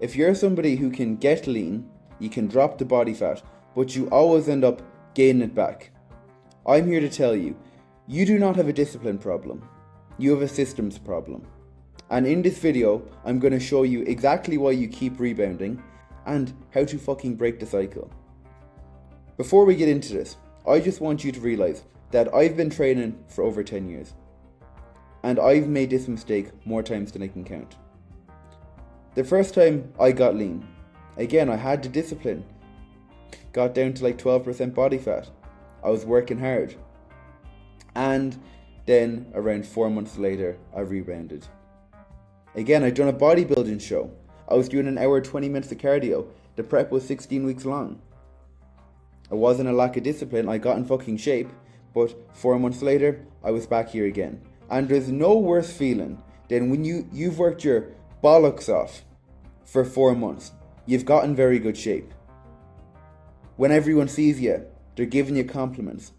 If you're somebody who can get lean, you can drop the body fat, but you always end up gaining it back, I'm here to tell you, you do not have a discipline problem. You have a systems problem. And in this video, I'm going to show you exactly why you keep rebounding and how to fucking break the cycle. Before we get into this, I just want you to realize that I've been training for over 10 years. And I've made this mistake more times than I can count. The first time I got lean, again, I had the discipline. Got down to like 12% body fat. I was working hard. And then around 4 months later, I rebounded. Again, I'd done a bodybuilding show. I was doing an hour 20 minutes of cardio. The prep was 16 weeks long. It wasn't a lack of discipline. I got in fucking shape. But 4 months later, I was back here again. And there's no worse feeling than when you've worked your bollocks off for 4 months. You've gotten very good shape. When everyone sees you, they're giving you compliments.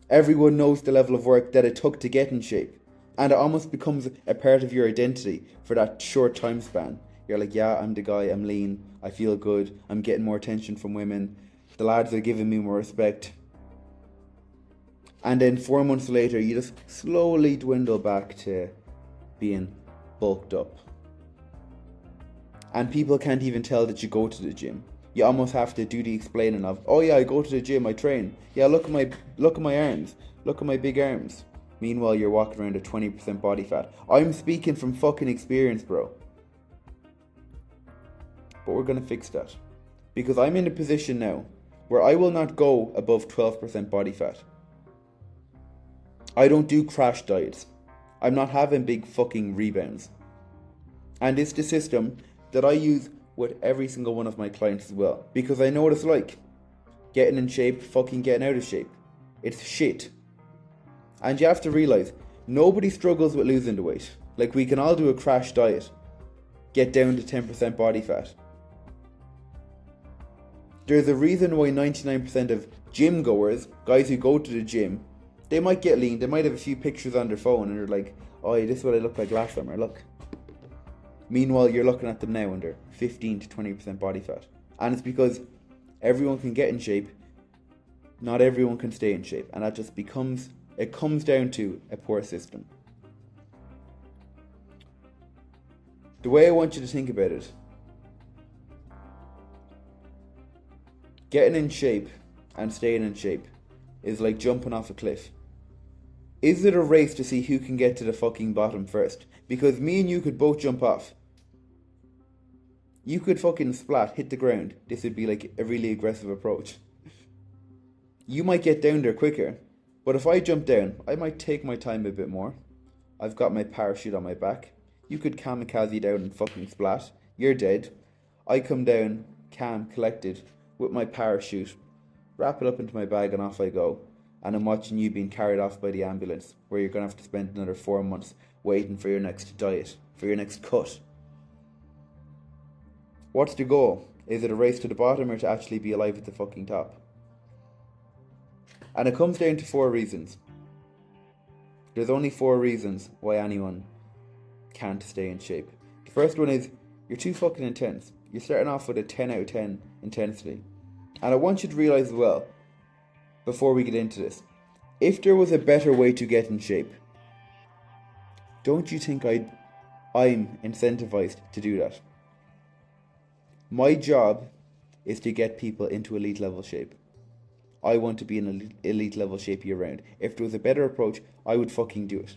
Everyone knows the level of work that it took to get in shape. And it almost becomes a part of your identity for that short time span. You're like, yeah, I'm the guy, I'm lean, I feel good, I'm getting more attention from women, the lads are giving me more respect. And then 4 months later, you just slowly dwindle back to being bulked up. And people can't even tell that you go to the gym. You almost have to do the explaining of, oh yeah, I go to the gym, I train. Yeah, look at my arms. Look at my big arms. Meanwhile, you're walking around at 20% body fat. I'm speaking from fucking experience, bro. But we're going to fix that. Because I'm in a position now where I will not go above 12% body fat. I don't do crash diets. I'm not having big fucking rebounds. And it's the system that I use with every single one of my clients as well. Because I know what it's like. Getting in shape, fucking getting out of shape. It's shit. And you have to realize, nobody struggles with losing the weight. Like, we can all do a crash diet. Get down to 10% body fat. There's a reason why 99% of gym goers, guys who go to the gym, they might get lean, they might have a few pictures on their phone and they're like, oh, this is what I look like last summer, look. Meanwhile, you're looking at them now and they're 15 to 20% body fat. And it's because everyone can get in shape, not everyone can stay in shape. And that just it comes down to a poor system. The way I want you to think about it, getting in shape and staying in shape is like jumping off a cliff. Is it a race to see who can get to the fucking bottom first? Because me and you could both jump off. You could fucking splat, hit the ground. This would be like a really aggressive approach. You might get down there quicker. But if I jump down, I might take my time a bit more. I've got my parachute on my back. You could kamikaze down and fucking splat. You're dead. I come down, calm, collected, with my parachute, wrap it up into my bag and off I go. And I'm watching you being carried off by the ambulance, where you're going to have to spend another 4 months waiting for your next diet, for your next cut. What's the goal? Is it a race to the bottom or to actually be alive at the fucking top? And it comes down to 4 reasons. There's only 4 reasons why anyone can't stay in shape. The first one is, you're too fucking intense. You're starting off with a 10 out of 10 intensity. And I want you to realize as well, before we get into this, if there was a better way to get in shape, don't you think I'm incentivized to do that? My job is to get people into elite level shape. I want to be in elite level shape year round. If there was a better approach, I would fucking do it.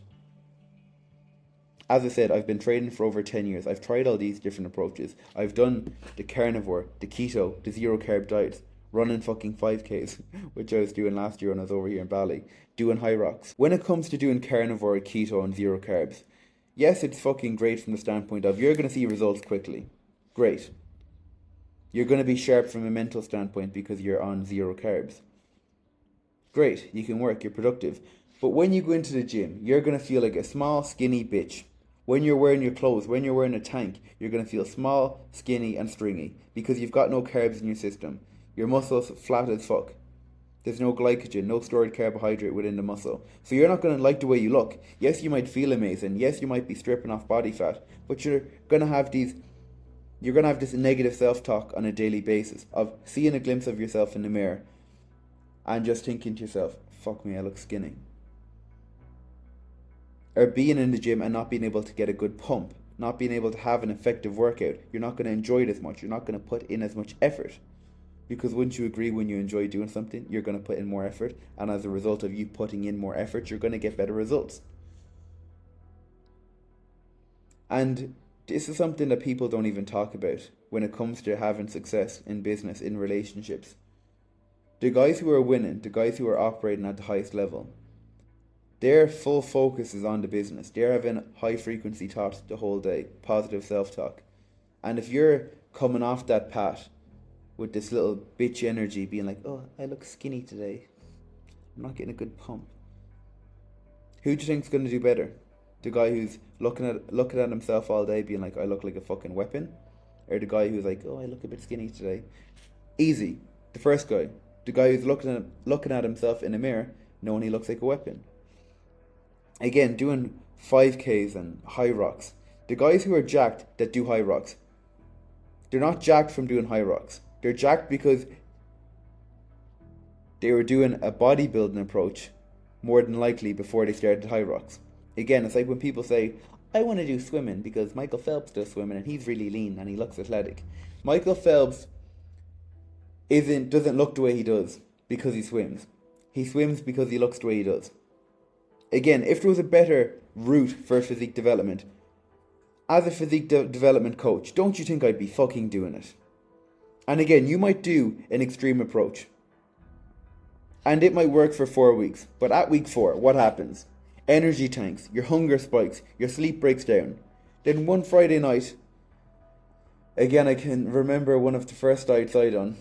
As I said, I've been training for over 10 years. I've tried all these different approaches. I've done the carnivore, the keto, the zero carb diets, running fucking 5Ks, which I was doing last year when I was over here in Bali, doing high rocks. When it comes to doing carnivore, keto and zero carbs, yes, it's fucking great from the standpoint of you're going to see results quickly. Great. You're going to be sharp from a mental standpoint because you're on zero carbs. Great, you can work, you're productive. But when you go into the gym, you're going to feel like a small, skinny bitch. When you're wearing your clothes, when you're wearing a tank, you're going to feel small, skinny and stringy because you've got no carbs in your system. Your muscle's flat as fuck. There's no glycogen, no stored carbohydrate within the muscle. So you're not going to like the way you look. Yes, you might feel amazing. Yes, you might be stripping off body fat. But you're going to have these You're going to have this negative self-talk on a daily basis of seeing a glimpse of yourself in the mirror and just thinking to yourself, fuck me, I look skinny. Or being in the gym and not being able to get a good pump, not being able to have an effective workout. You're not going to enjoy it as much. You're not going to put in as much effort. Because wouldn't you agree, when you enjoy doing something, you're going to put in more effort. And as a result of you putting in more effort, you're going to get better results. And this is something that people don't even talk about when it comes to having success in business, in relationships. The guys who are winning, the guys who are operating at the highest level, their full focus is on the business. They're having high frequency thoughts the whole day, positive self-talk. And if you're coming off that path with this little bitch energy, being like, oh, I look skinny today, I'm not getting a good pump, who do you think's going to do better? The guy who's looking at himself all day being like, I look like a fucking weapon? Or the guy who's like, oh, I look a bit skinny today? Easy. The first guy. The guy who's looking at himself in the mirror knowing he looks like a weapon. Again, doing 5Ks and high rocks. The guys who are jacked that do high rocks, they're not jacked from doing high rocks. They're jacked because they were doing a bodybuilding approach more than likely before they started high rocks. Again, it's like when people say, I want to do swimming because Michael Phelps does swimming and he's really lean and he looks athletic. Michael Phelps doesn't look the way he does because he swims. He swims because he looks the way he does. Again, if there was a better route for physique development, as a physique development coach, don't you think I'd be fucking doing it? And again, you might do an extreme approach. And it might work for 4 weeks. But at week 4, what happens? Energy tanks, your hunger spikes, your sleep breaks down. Then one Friday night, again, I can remember one of the first diets I done.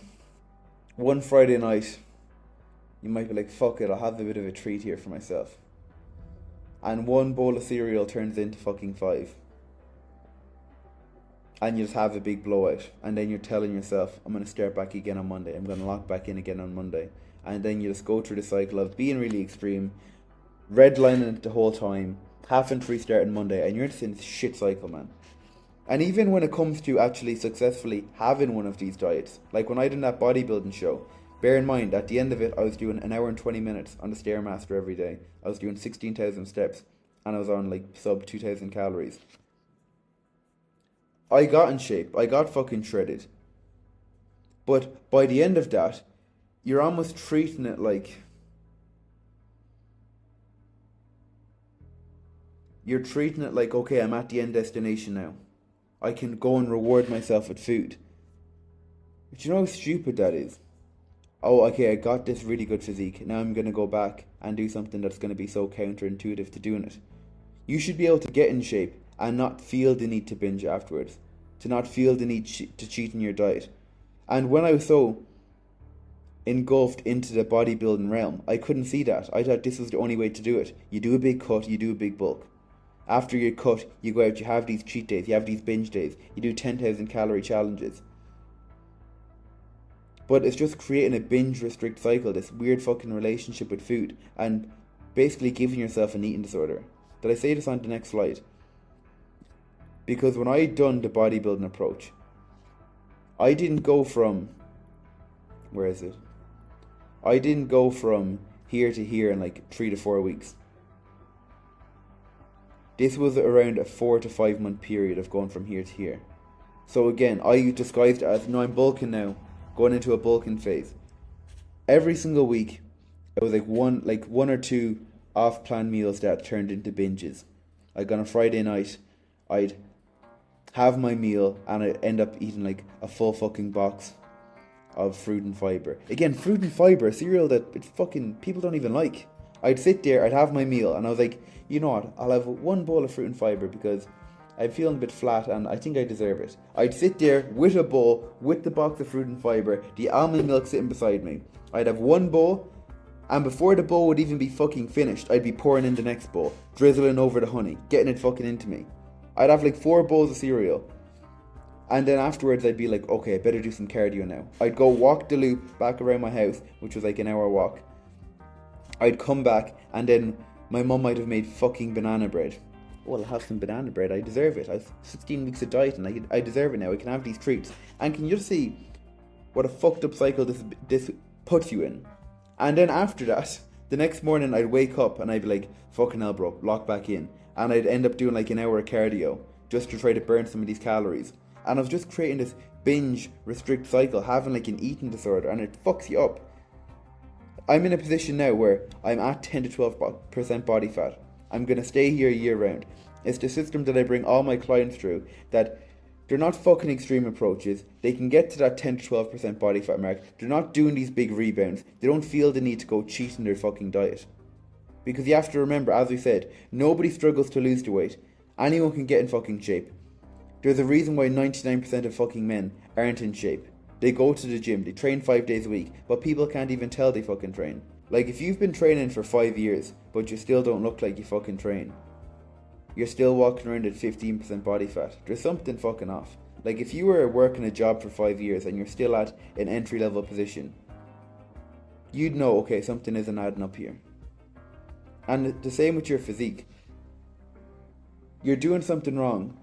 One Friday night, you might be like, fuck it, I'll have a bit of a treat here for myself. And one bowl of cereal turns into fucking 5. And you just have a big blowout. And then you're telling yourself, I'm going to start back again on Monday. I'm going to lock back in again on Monday. And then you just go through the cycle of being really extreme, redlining it the whole time, having to restart on Monday. And you're just in this shit cycle, man. And even when it comes to actually successfully having one of these diets, like when I did that bodybuilding show, bear in mind, at the end of it, I was doing an hour and 20 minutes on the Stairmaster every day. I was doing 16,000 steps, and I was on like sub 2,000 calories. I got in shape. I got fucking shredded. But by the end of that, you're almost treating it like... You're treating it like, okay, I'm at the end destination now. I can go and reward myself with food. But you know how stupid that is? Oh, okay, I got this really good physique. Now I'm going to go back and do something that's going to be so counterintuitive to doing it. You should be able to get in shape and not feel the need to binge afterwards. To not feel the need to cheat in your diet. And when I was so engulfed into the bodybuilding realm, I couldn't see that. I thought this was the only way to do it. You do a big cut, you do a big bulk. After you cut, you go out, you have these cheat days, you have these binge days, you do 10,000 calorie challenges. But it's just creating a binge restrict cycle, this weird fucking relationship with food, and basically giving yourself an eating disorder. Did I say this on the next slide? Because when I done the bodybuilding approach, I didn't go from, I didn't go from here to here in like 3 to 4 weeks. This was around a 4 to 5 month period of going from here to here. So again, I disguised it as, no, I'm bulking now, going into a bulking phase. Every single week, it was like one or two off-plan meals that turned into binges. Like on a Friday night, I'd have my meal and I'd end up eating like a full fucking box of fruit and fibre. Again, fruit and fibre, a cereal that it's fucking people don't even like. I'd sit there, I'd have my meal, and I was like, you know what, I'll have one bowl of fruit and fibre because I'm feeling a bit flat and I think I deserve it. I'd sit there with a bowl, with the box of fruit and fibre, the almond milk sitting beside me. I'd have one bowl, and before the bowl would even be fucking finished, I'd be pouring in the next bowl, drizzling over the honey, getting it fucking into me. I'd have like 4 bowls of cereal. And then afterwards I'd be like, okay, I better do some cardio now. I'd go walk the loop back around my house, which was like an hour walk. I'd come back, and then my mum might have made fucking banana bread. well, I'll have some banana bread, I deserve it. I've 16 weeks of diet and I deserve it now, I can have these treats. And can you just see what a fucked up cycle this puts you in? And then after that, the next morning I'd wake up and I'd be like, fucking hell bro, lock back in. And I'd end up doing like an hour of cardio just to try to burn some of these calories. And I was just creating this binge restrict cycle, having like an eating disorder, and it fucks you up. I'm in a position now where I'm at 10 to 12% body fat. I'm going to stay here year round. It's the system that I bring all my clients through, that they're not fucking extreme approaches. They can get to that 10 to 12% body fat mark. They're not doing these big rebounds. They don't feel the need to go cheating their fucking diet. Because you have to remember, as we said, nobody struggles to lose the weight. Anyone can get in fucking shape. There's a reason why 99% of fucking men aren't in shape. They go to the gym, they train 5 days a week, but people can't even tell they fucking train. Like, if you've been training for 5 years, but you still don't look like you fucking train, you're still walking around at 15% body fat, there's something fucking off. Like, if you were working a job for 5 years and you're still at an entry level position, you'd know, okay, something isn't adding up here. And the same with your physique. You're doing something wrong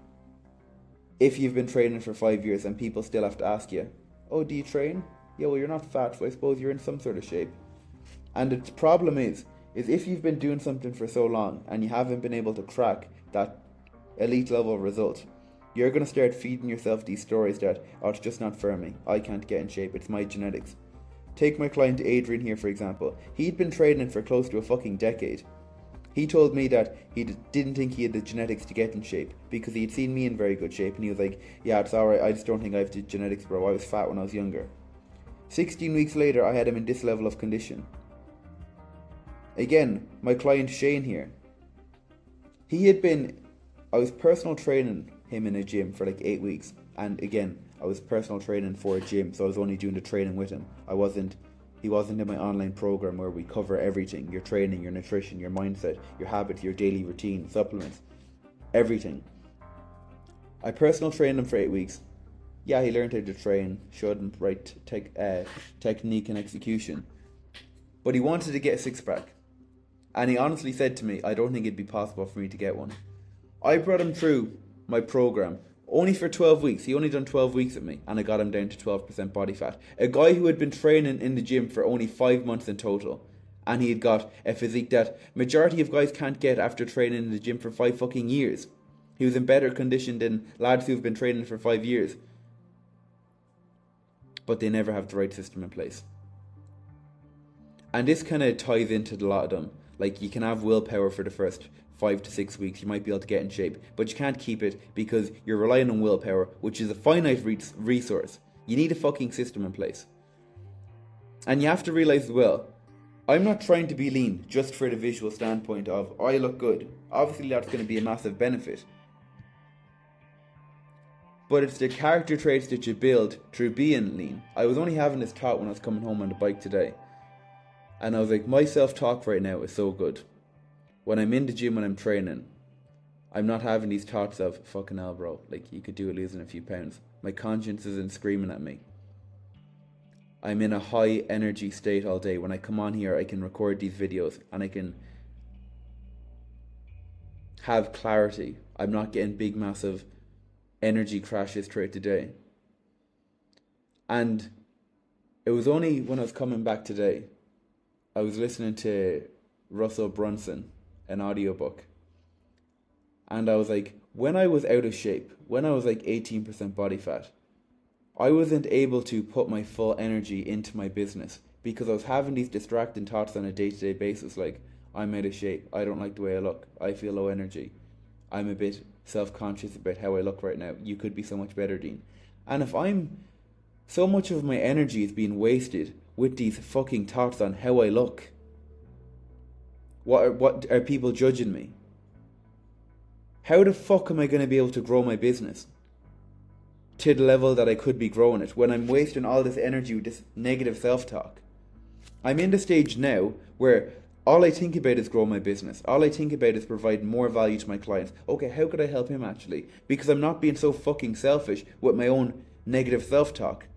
if you've been training for 5 years and people still have to ask you, oh, do you train? Yeah, well, you're not fat, so I suppose you're in some sort of shape. And the problem is if you've been doing something for so long and you haven't been able to crack that elite level result, you're going to start feeding yourself these stories that, oh, it's just not for me, I can't get in shape, it's my genetics. Take my client Adrian here, for example. He'd been training for close to a fucking decade. He told me that he didn't think he had the genetics to get in shape because he'd seen me in very good shape, and he was like, yeah, it's alright, I just don't think I have the genetics, bro. I was fat when I was younger. 16 weeks later, I had him in this level of condition. Again, my client Shane here, I was personal training him in a gym for like 8 weeks, and again, I was personal training for a gym, so I was only doing the training with him. He wasn't in my online program where we cover everything: your training, your nutrition, your mindset, your habits, your daily routine, supplements, everything. I personal trained him for 8 weeks. Yeah, he learned how to train, showed him right technique and execution. But he wanted to get a six-pack. And he honestly said to me, I don't think it'd be possible for me to get one. I brought him through my program only for 12 weeks. He only done 12 weeks with me, and I got him down to 12% body fat. A guy who had been training in the gym for only 5 months in total, and he had got a physique that majority of guys can't get after training in the gym for 5 fucking years. He was in better condition than lads who've been training for 5 years. But they never have the right system in place. And this kind of ties into a lot of them. Like, you can have willpower for the first 5 to 6 weeks, you might be able to get in shape, but you can't keep it because you're relying on willpower, which is a finite resource. You need a fucking system in place. And you have to realize as well, I'm not trying to be lean just for the visual standpoint of, oh, I look good. Obviously that's going to be a massive benefit. But it's the character traits that you build through being lean. I was only having this thought when I was coming home on the bike today. And I was like, my self-talk right now is so good. When I'm in the gym, when I'm training, I'm not having these thoughts of, fucking hell, bro, like, you could do it losing a few pounds. My conscience isn't screaming at me. I'm in a high energy state all day. When I come on here, I can record these videos and I can have clarity. I'm not getting big, massive energy crashes throughout the day. And it was only when I was coming back today, I was listening to Russell Brunson, an audiobook. And I was like, when I was out of shape, when I was like 18% body fat, I wasn't able to put my full energy into my business because I was having these distracting thoughts on a day-to-day basis, like, I'm out of shape, I don't like the way I look, I feel low energy, I'm a bit self-conscious about how I look right now, you could be so much better, Dean. And if so much of my energy is being wasted with these fucking thoughts on how I look, what are people judging me? How the fuck am I going to be able to grow my business to the level that I could be growing it when I'm wasting all this energy with this negative self-talk? I'm in the stage now where all I think about is grow my business. All I think about is providing more value to my clients. Okay, how could I help him actually? Because I'm not being so fucking selfish with my own negative self-talk.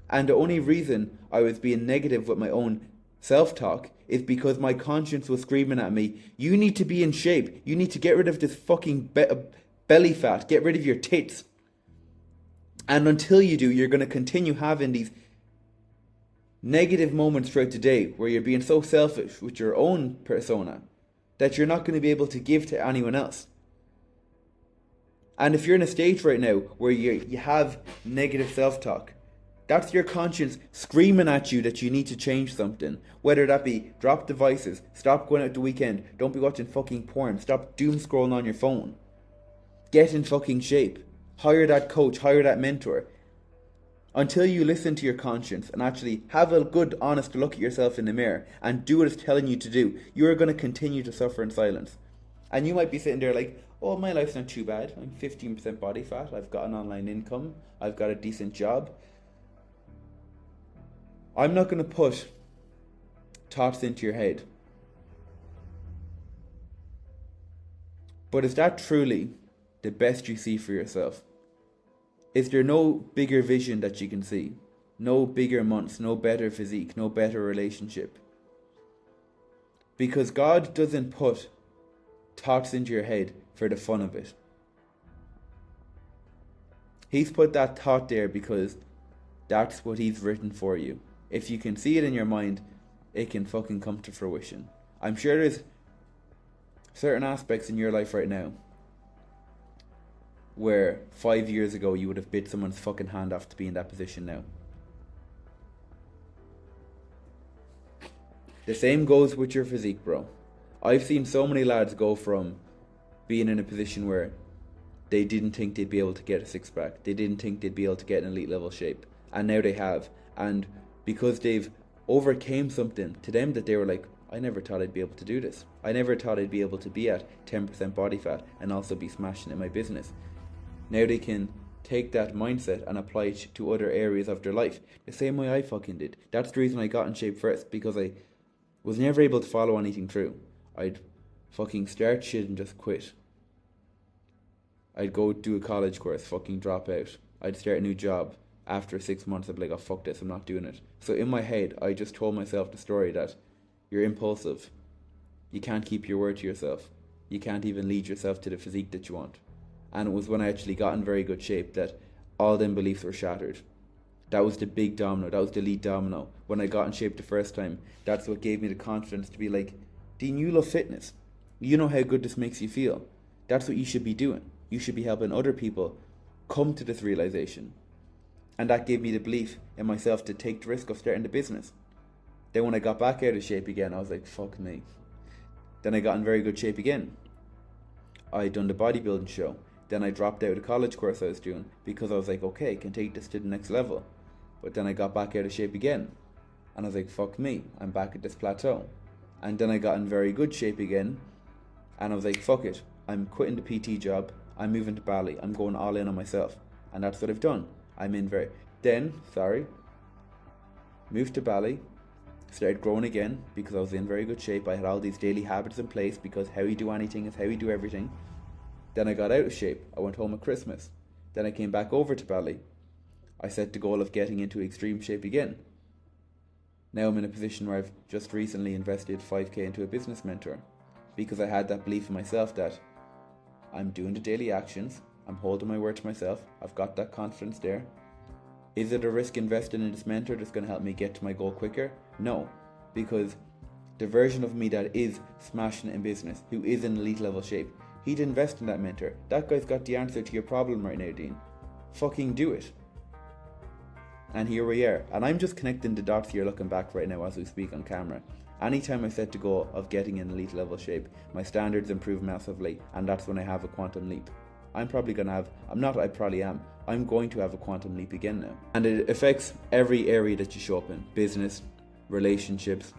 And the only reason I was being negative with my own self-talk is because my conscience was screaming at me, you need to be in shape. You need to get rid of this fucking belly fat. Get rid of your tits. And until you do, you're going to continue having these negative moments throughout the day where you're being so selfish with your own persona that you're not going to be able to give to anyone else. And if you're in a stage right now where you have negative self-talk, that's your conscience screaming at you that you need to change something. Whether that be drop devices, stop going out the weekend, don't be watching fucking porn, stop doom scrolling on your phone. Get in fucking shape. Hire that coach, hire that mentor. Until you listen to your conscience and actually have a good, honest look at yourself in the mirror and do what it's telling you to do, you are going to continue to suffer in silence. And you might be sitting there like, oh, my life's not too bad. I'm 15% body fat. I've got an online income. I've got a decent job. I'm not going to put thoughts into your head. But is that truly the best you see for yourself? Is there no bigger vision that you can see? No bigger months, no better physique, no better relationship? Because God doesn't put thoughts into your head for the fun of it. He's put that thought there because that's what He's written for you. If you can see it in your mind, it can fucking come to fruition. I'm sure there's certain aspects in your life right now where 5 years ago you would have bit someone's fucking hand off to be in that position now. The same goes with your physique, bro. I've seen so many lads go from being in a position where they didn't think they'd be able to get a six-pack. They didn't think they'd be able to get an elite level shape. And now they have. And because they've overcame something to them that they were like, I never thought I'd be able to do this. I never thought I'd be able to be at 10% body fat and also be smashing in my business. Now they can take that mindset and apply it to other areas of their life. The same way I fucking did. That's the reason I got in shape first, because I was never able to follow anything through. I'd fucking start shit and just quit. I'd go do a college course, fucking drop out. I'd start a new job. After 6 months, I'd be like, oh, fuck this, I'm not doing it. So in my head, I just told myself the story that you're impulsive. You can't keep your word to yourself. You can't even lead yourself to the physique that you want. And it was when I actually got in very good shape that all them beliefs were shattered. That was the big domino. That was the lead domino. When I got in shape the first time, that's what gave me the confidence to be like, Dean, you love fitness. You know how good this makes you feel. That's what you should be doing. You should be helping other people come to this realization. And that gave me the belief in myself to take the risk of starting the business. Then when I got back out of shape again, I was like, fuck me. Then I got in very good shape again. I done the bodybuilding show. Then I dropped out of the college course I was doing because I was like, okay, I can take this to the next level. But then I got back out of shape again. And I was like, fuck me, I'm back at this plateau. And then I got in very good shape again. And I was like, fuck it, I'm quitting the PT job. I'm moving to Bali. I'm going all in on myself. And that's what I've done. Moved to Bali, started growing again because I was in very good shape. I had all these daily habits in place because how you do anything is how you do everything. Then I got out of shape. I went home at Christmas. Then I came back over to Bali. I set the goal of getting into extreme shape again. Now I'm in a position where I've just recently invested 5k into a business mentor because I had that belief in myself that I'm doing the daily actions. I'm holding my word to myself. I've got that confidence there. Is it a risk investing in this mentor that's going to help me get to my goal quicker? No, because the version of me that is smashing it in business, who is in elite level shape, he'd invest in that mentor. That guy's got the answer to your problem right now, Dean. Fucking do it. And here we are. And I'm just connecting the dots here looking back right now as we speak on camera. Anytime I set the goal of getting in elite level shape, my standards improve massively, and that's when I have a quantum leap. I'm going to have a quantum leap again now. And it affects every area that you show up in. Business, relationships.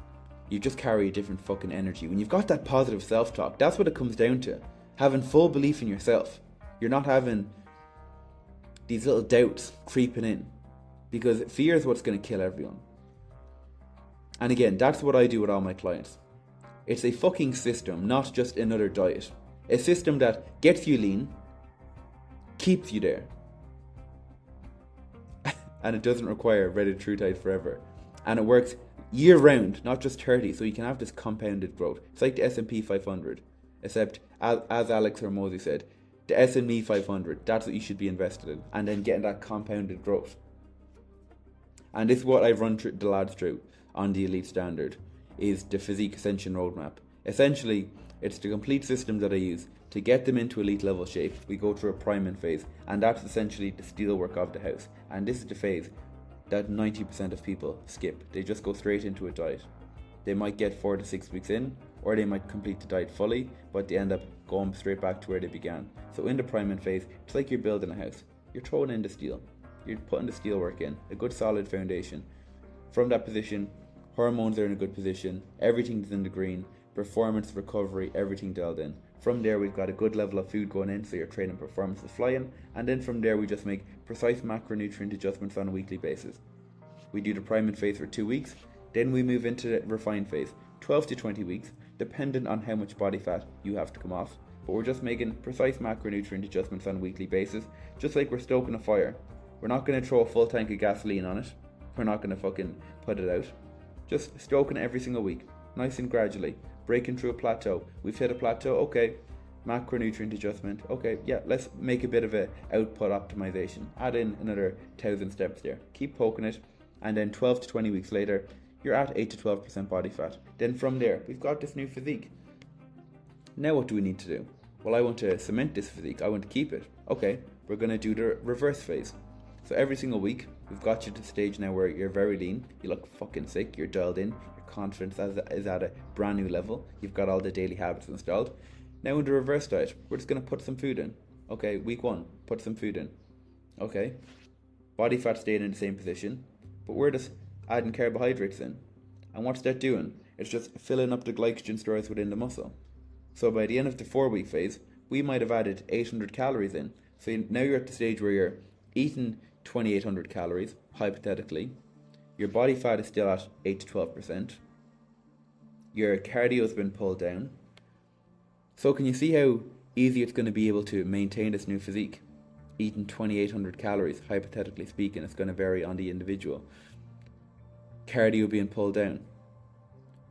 You just carry a different fucking energy. When you've got that positive self-talk, that's what it comes down to. Having full belief in yourself. You're not having these little doubts creeping in. Because fear is what's going to kill everyone. And again, that's what I do with all my clients. It's a fucking system, not just another diet. A system that gets you lean, keeps you there. And it doesn't require Reddit True Tide forever. And it works year round, not just 30, so you can have this compounded growth. It's like the S&P 500, except as Alex Hormozy said, the S&P 500, that's what you should be invested in, and then getting that compounded growth. And this is what I've run the lads through on the Elite Standard, is the Physique Ascension Roadmap. Essentially, it's the complete system that I use to get them into elite level shape. We go through a priming phase, and that's essentially the steelwork of the house. And this is the phase that 90% of people skip. They just go straight into a diet. They might get 4 to 6 weeks in, or they might complete the diet fully, but they end up going straight back to where they began. So in the priming phase, it's like you're building a house. You're throwing in the steel. You're putting the steel work in, a good solid foundation. From that position, hormones are in a good position, everything's in the green, performance, recovery, everything dialed in. From there, we've got a good level of food going in, so your training performance is flying, and then from there we just make precise macronutrient adjustments on a weekly basis. We do the priming phase for 2 weeks, then we move into the refined phase, 12 to 20 weeks, dependent on how much body fat you have to come off. But we're just making precise macronutrient adjustments on a weekly basis, just like we're stoking a fire. We're not going to throw a full tank of gasoline on it. We're not going to fucking put it out. Just stoking it every single week, nice and gradually, breaking through a plateau. We've hit a plateau, okay, macronutrient adjustment, okay, yeah, let's make a bit of a output optimization. Add in another 1,000 steps there. Keep poking it, and then 12 to 20 weeks later, you're at 8 to 12% body fat. Then from there, we've got this new physique. Now what do we need to do? Well, I want to cement this physique. I want to keep it. Okay, we're going to do the reverse phase. So every single week, we've got you to the stage now where you're very lean, you look fucking sick, you're dialed in, your confidence is at a brand new level, you've got all the daily habits installed. Now in the reverse diet, we're just going to put some food in. Okay, week 1, put some food in. Okay, body fat staying in the same position, but we're just adding carbohydrates in. And what's that doing? It's just filling up the glycogen stores within the muscle. So by the end of the 4-week phase, we might have added 800 calories in. So now you're at the stage where you're eating 2,800 calories, hypothetically. Your body fat is still at 8 to 12%. Your cardio has been pulled down. So can you see how easy it's going to be able to maintain this new physique? Eating 2,800 calories, hypothetically speaking, it's going to vary on the individual. Cardio being pulled down.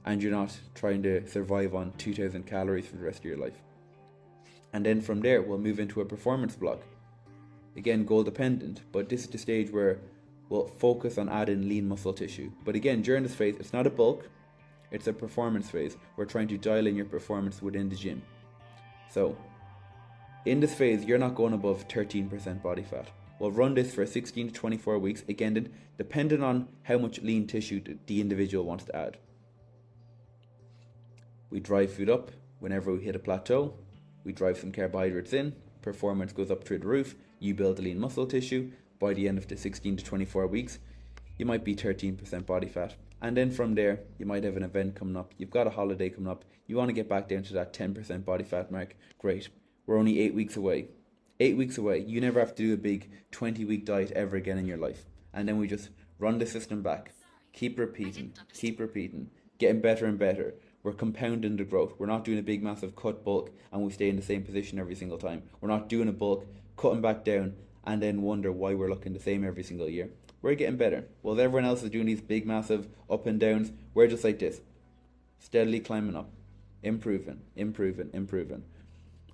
And you're not trying to survive on 2,000 calories for the rest of your life. And then from there, we'll move into a performance block. Again, goal dependent, but this is the stage where we'll focus on adding lean muscle tissue. But again, during this phase, it's not a bulk, it's a performance phase. We're trying to dial in your performance within the gym. So, in this phase, you're not going above 13% body fat. We'll run this for 16 to 24 weeks, again, then depending on how much lean tissue the individual wants to add. We drive food up whenever we hit a plateau. We drive some carbohydrates in. Performance goes up through the roof. You build lean muscle tissue. By the end of the 16 to 24 weeks, you might be 13% body fat. And then from there, you might have an event coming up. You've got a holiday coming up. You want to get back down to that 10% body fat mark. Great. We're only 8 weeks away. 8 weeks away. You never have to do a big 20-week diet ever again in your life. And then we just run the system back. Keep repeating. Getting better and better. We're compounding the growth. We're not doing a big massive cut bulk and we stay in the same position every single time. We're not doing a bulk, cutting back down and then wonder why we're looking the same every single year. We're getting better. While everyone else is doing these big massive up and downs, we're just like this. Steadily climbing up. Improving.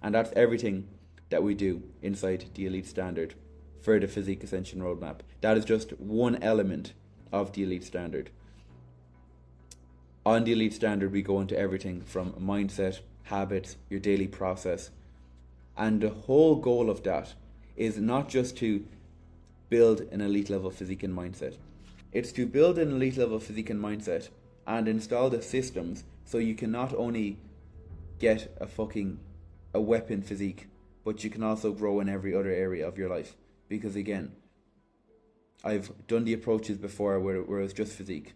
And that's everything that we do inside the Elite Standard for the Physique Ascension Roadmap. That is just one element of the Elite Standard. On the Elite Standard, we go into everything from mindset, habits, your daily process. And the whole goal of that is not just to build an elite level physique and mindset. It's to build an elite level physique and mindset and install the systems so you can not only get a weapon physique, but you can also grow in every other area of your life. Because again, I've done the approaches before where it was just physique.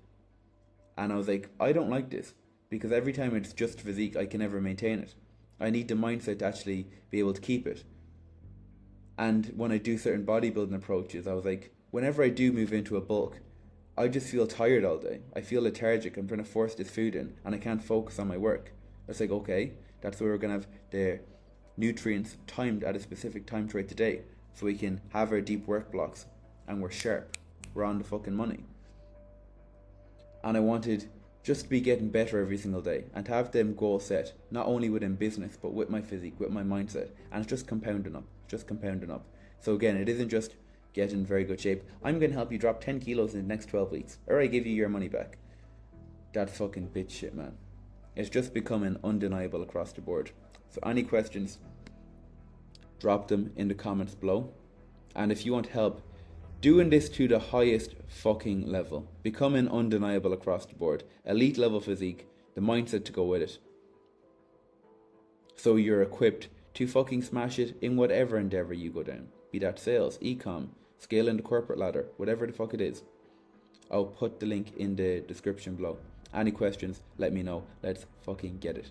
And I was like, I don't like this, because every time it's just physique, I can never maintain it. I need the mindset to actually be able to keep it. And when I do certain bodybuilding approaches, I was like, whenever I do move into a bulk, I just feel tired all day. I feel lethargic. I'm trying to force this food in, and I can't focus on my work. It's like, okay, that's where we're going to have the nutrients timed at a specific time throughout the day, so we can have our deep work blocks, and we're sharp. We're on the fucking money. And I wanted just to be getting better every single day and to have them goals set, not only within business, but with my physique, with my mindset. And it's just compounding up. So again, it isn't just get in very good shape. I'm going to help you drop 10 kilos in the next 12 weeks, or I give you your money back. That fucking bitch shit, man. It's just becoming undeniable across the board. So any questions, drop them in the comments below. And if you want help doing this to the highest fucking level, becoming undeniable across the board, elite level physique, the mindset to go with it, so you're equipped to fucking smash it in whatever endeavor you go down, be that sales, e-com, scaling the corporate ladder, whatever the fuck it is. I'll put the link in the description below. Any questions, let me know. Let's fucking get it.